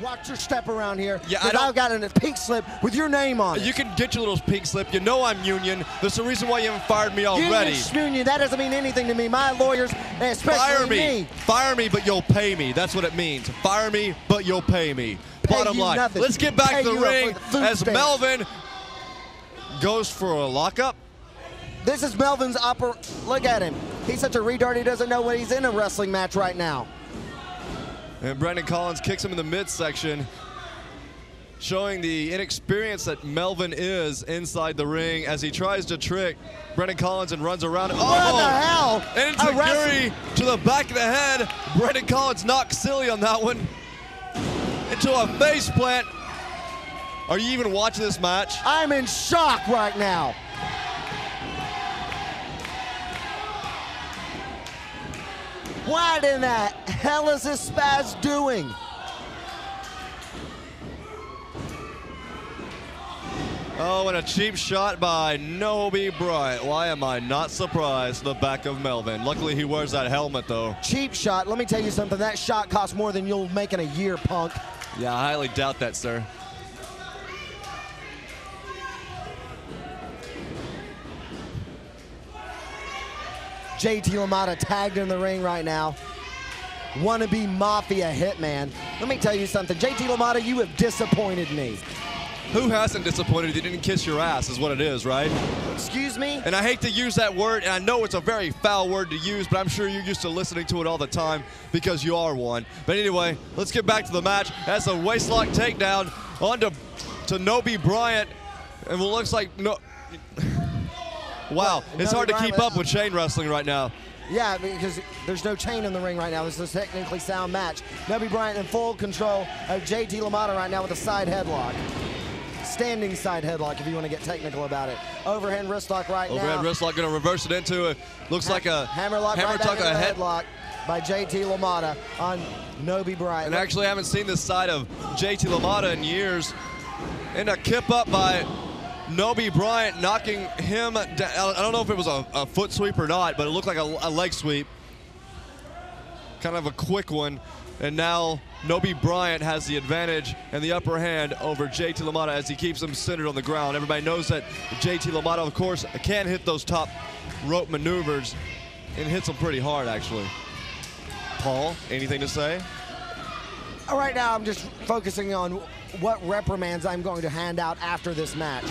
Watch your step around here. Yeah, I've got a pink slip with your name on it. You can get your little pink slip. You know I'm union. There's a reason why you haven't fired me already. Union, that doesn't mean anything to me. My lawyers, especially me. Fire me, but you'll pay me. That's what it means. Fire me, but you'll pay me. Bottom line. Nothing. Let's get back to the ring as stamp. Melvin goes for a lockup. This is Melvin's upper. Look at him. He's such a retard. He doesn't know when he's in a wrestling match right now. And Brendan Collins kicks him in the midsection, showing the inexperience that Melvin is inside the ring as he tries to trick Brendan Collins and runs around. Oh, what the hell? Enziguri to the back of the head. Brendan Collins knocks silly on that one into a face plant. Are you even watching this match? I'm in shock right now. What in the hell is this spaz doing? Oh, and a cheap shot by Nobe Bryant. Why am I not surprised? The back of Melvin. Luckily, he wears that helmet, though. Cheap shot. Let me tell you something. That shot costs more than you'll make in a year, punk. Yeah, I highly doubt that, sir. JT Lamotta tagged in the ring right now. Wannabe Mafia hitman. Let me tell you something. JT Lamotta, you have disappointed me. Who hasn't disappointed you? Didn't kiss your ass is what it is, right? Excuse me? And I hate to use that word, and I know it's a very foul word to use, but I'm sure you're used to listening to it all the time because you are one. But anyway, let's get back to the match. As a waistlock takedown onto Nobe Bryant. And it looks like no. Wow, it's hard to keep up with chain wrestling right now. Yeah, because there's no chain in the ring right now. This is a technically sound match. Nobe Bryant in full control of JT Lamotta right now with a side headlock. Standing side headlock, if you want to get technical about it. Overhand wrist lock right now. Overhand wrist lock, going to reverse it into it. Looks like a hammerlock right back into the headlock by JT Lamotta on Nobe Bryant. And actually, I haven't seen this side of JT Lamotta in years. And a kip up by Nobe Bryant, knocking him down. I don't know if it was a foot sweep or not, but it looked like a leg sweep. Kind of a quick one. And now Nobe Bryant has the advantage and the upper hand over JT Lamotta as he keeps him centered on the ground. Everybody knows that JT Lamotta, of course, can hit those top rope maneuvers and hits them pretty hard, actually. Paul, anything to say? Right now, I'm just focusing on what reprimands I'm going to hand out after this match.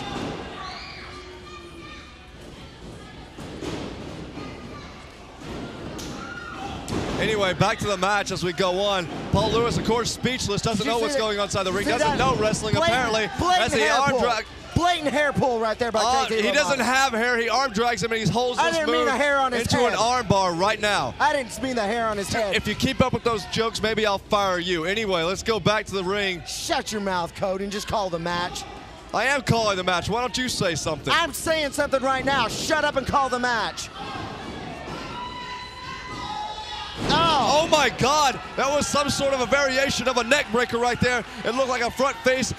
Anyway, back to the match as we go on. Paul Lewis, of course, speechless, doesn't know what's going on inside the ring, doesn't know wrestling apparently. As the arm drag. Blatant hair pull right there by JT Lamotta. He doesn't have hair. He arm drags him and he holds this move mean the hair on his into head. an arm bar right now. I didn't mean the hair on his head. If you keep up with those jokes, maybe I'll fire you. Anyway, let's go back to the ring. Shut your mouth, Cody, and just call the match. I am calling the match. Why don't you say something? I'm saying something right now. Shut up and call the match. Oh my God, that was some sort of a variation of a neck breaker right there. It looked like a front face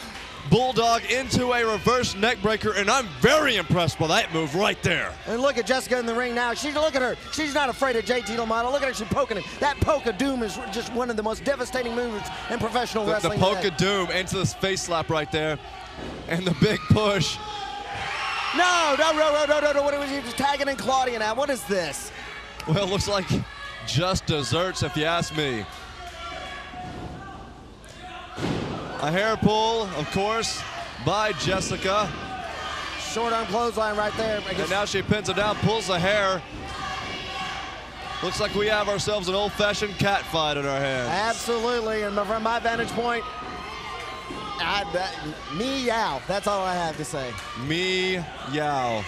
bulldog into a reverse neck breaker, and I'm very impressed by that move right there. And look at Jessica in the ring now. Look at her. She's not afraid of JT Lamotta. Look at her. She's poking him. That poke of doom is just one of the most devastating moves in professional wrestling. The poke of doom into this face slap right there, and the big push. No. What was he just tagging in Claudia now? What is this? Well, it looks like just desserts, if you ask me. A hair pull, of course, by Jessica. Short arm clothesline right there. And now she pins it down, pulls the hair. Looks like we have ourselves an old-fashioned cat fight in our hands. Absolutely, and from my vantage point, meow. That's all I have to say. Meow.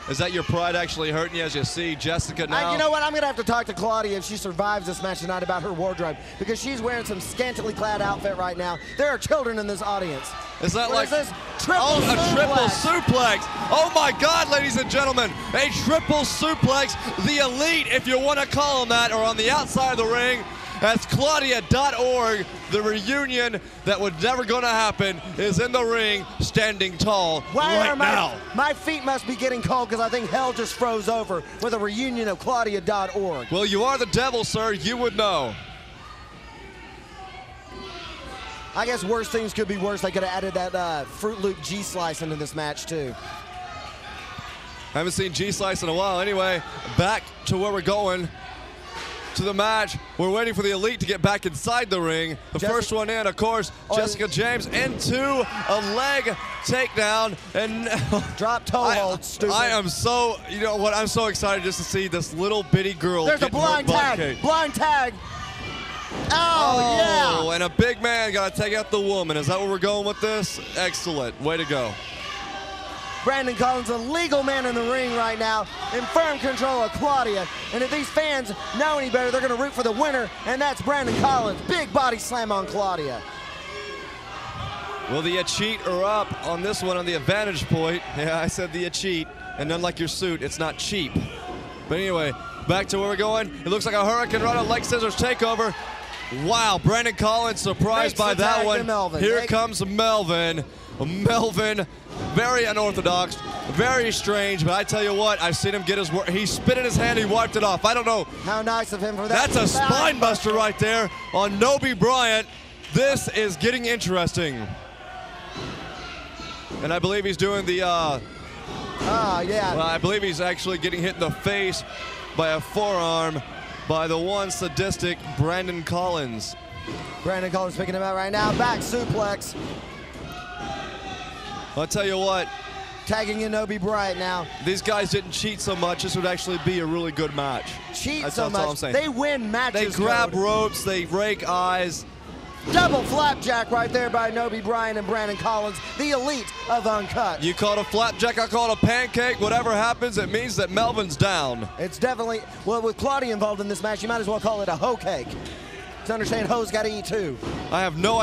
Is that your pride actually hurting you as you see Jessica now? You know what? I'm going to have to talk to Claudia if she survives this match tonight about her wardrobe, because she's wearing some scantily clad outfit right now. There are children in this audience. Is that what like is this? Triple triple suplex? Oh my God, ladies and gentlemen, a triple suplex. The Elite, if you want to call them that, are on the outside of the ring. As Claudia.org, the reunion that was never going to happen, is in the ring, standing tall right now. My feet must be getting cold because I think hell just froze over with a reunion of Claudia.org. Well, you are the devil, sir. You would know. I guess worse things could be worse. They could have added that Fruit Loop G-Slice into this match, too. Haven't seen G-Slice in a while. Anyway, back to where we're going. To the match. We're waiting for the Elite to get back inside the ring. The first one in, of course, Jessica James into a leg takedown and drop toe hold. Stupid. I am so, you know what? I'm so excited just to see this little bitty girl. There's a blind tag. Blind tag. Oh, yeah. And a big man got to take out the woman. Is that where we're going with this? Excellent. Way to go. Brandon Collins, a legal man in the ring right now, in firm control of Claudia. And if these fans know any better, they're going to root for the winner, and that's Brandon Collins. Big body slam on Claudia. Well, the cheat are up on this one on the advantage point. Yeah, I said the cheat, and unlike your suit, it's not cheap. But anyway, back to where we're going. It looks like a Hurricane Rana leg scissors takeover. Wow, Brandon Collins surprised by that one. Here comes Melvin. Melvin, very unorthodox, very strange, but I tell you what, I've seen him get his work. He spit in his hand, he wiped it off. I don't know. How nice of him for that. That's a spine buster right there on Nobe Bryant. This is getting interesting. And I believe he's doing the, yeah. Well, I believe he's actually getting hit in the face by a forearm by the one sadistic Brandon Collins. Brandon Collins picking him out right now. Back suplex. I'll tell you what. Tagging in Nobe Bryant now. These guys didn't cheat so much. This would actually be a really good match. That's all I'm saying. They win matches. They grab ropes. They rake eyes. Double flapjack right there by Nobe Bryant and Brandon Collins, the Elite of Uncut. You call it a flapjack, I call it a pancake. Whatever happens, it means that Melvin's down. It's definitely, well, with Claudia involved in this match, you might as well call it a hoe cake. To understand, hoes got to eat too. I have no idea.